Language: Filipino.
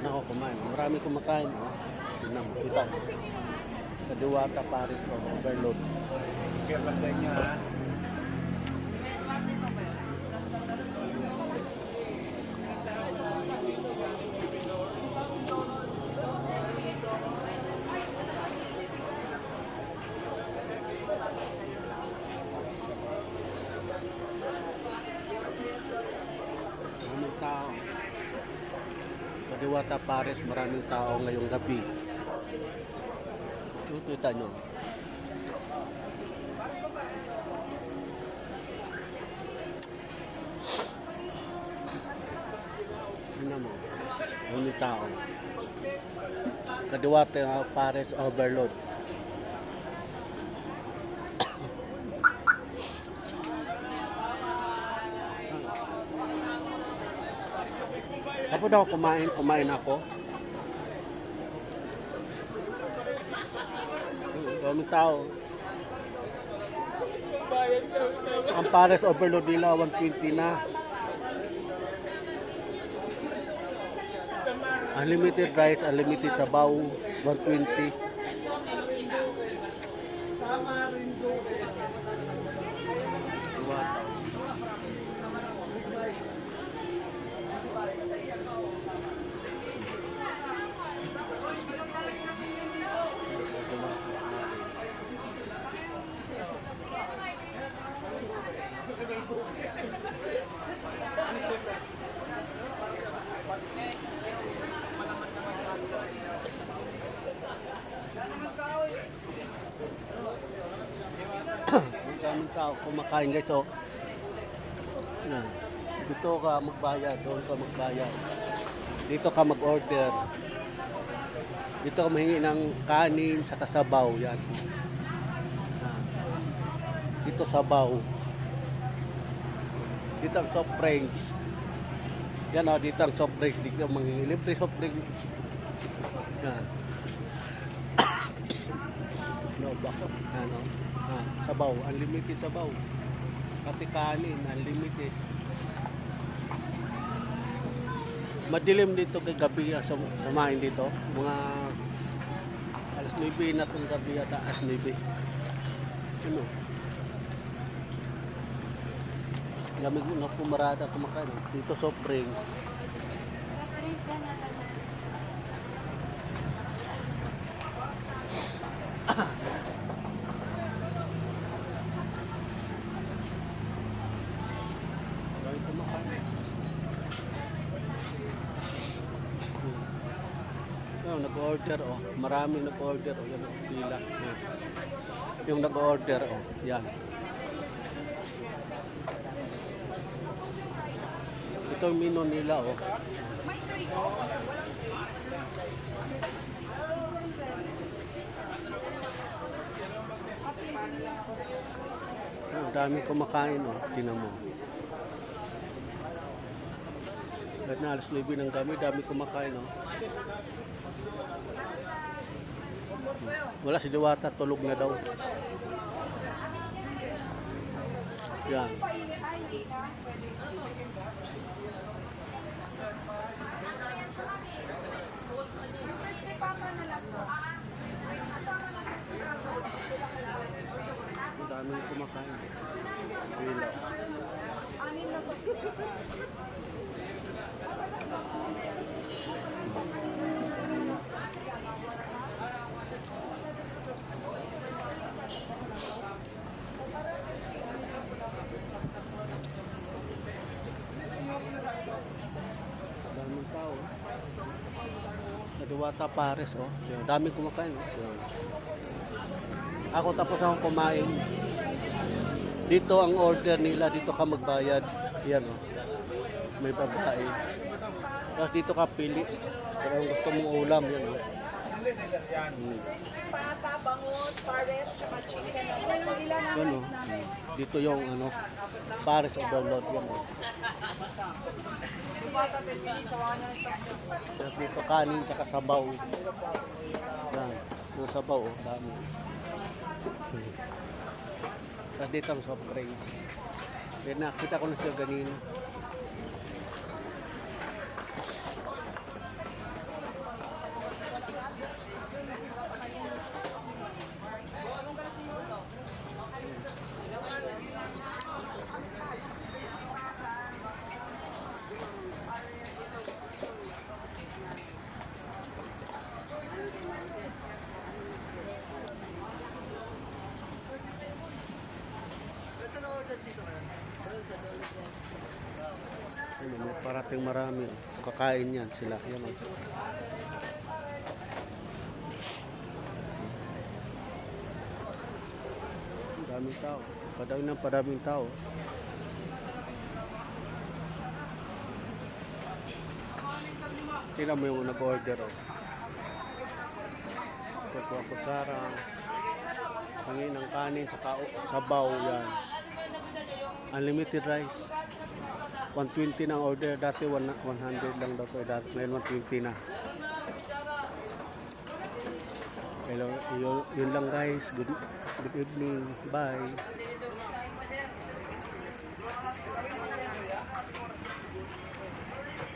na ako kumain. Marami kumakain. Oh. Tignan mo. Kita mo. Kadiwata Paris to. Overload. Share lang sa inyo ha. Maraming tao. Kadiwata Paris, maraming tao ngayong gabi. Kita nyo. Ano mo? Maraming tao. Kadiwata Paris overload. Kapag ako kumain ako. Daming tao. Ang Paris overload nila 120 na. Unlimited rice, unlimited sabaw 120. Ang daming tao kumakain guys, oh. Yan. Dito ka magbayad, doon ka magbayad. Dito ka mag-order. Dito ka mahingi ng kanin sa kasabaw, yan. Yan. Dito sabaw. Dito ang soft drinks. Yan, oh, dito ang soft drinks. Dito ang mangingi. Libre soft drinks. Yan. No, bakit? Ano? Sabaw, unlimited sabaw. Pati kanin, unlimited. Madilim dito kay gabi sa kumain dito. Mga alas 9 na kung gabi at alas 9. Ano? Lamig na pumarada kumakain. Dito soft drink. Yung nag-order, oh. Maraming nag-order, oh. Yan ang pila. Yan. Yung nag-order, oh. Yan. Ito yung menu nila, oh. Ang daming kumakain, oh. Tingnan mo. Kahit na alas 9 ng kami, dami kumakain, oh. Wala si Diwata, tulog na daw. Yan. Ang daming kumakain. Pila. Daming tao. Kadiwata Paris, oh. Yan, daming kumakain, oh. Yan. Ako tapos akong kumain. Dito ang order nila, dito ka magbayad. Yan, oh. May babae. Tapos dito ka pili. Kung gusto mong ulam, yan, oh. Pata, bangus, pares, tsaka chicken. Yan, oh. Dito yung ano, Paris overload, yan, oh. Tapos dito kanin tsaka sabaw. Yan, yung sabaw, oh, dami. Tapos dito ang soft drinks. Yan, nakita ko na siya ganina. Ano, may parating marami. Kakain yan sila. Yan o. Daming tao. Padaming tao. Tingnan mo yung nag-order o. Ito kutsara. Pangin ng kanin, sabaw yan. Unlimited rice. 120 ng order. Dati 100 lang daw to. Ngayon 120 na. Hello, yun lang guys. Good evening. Bye.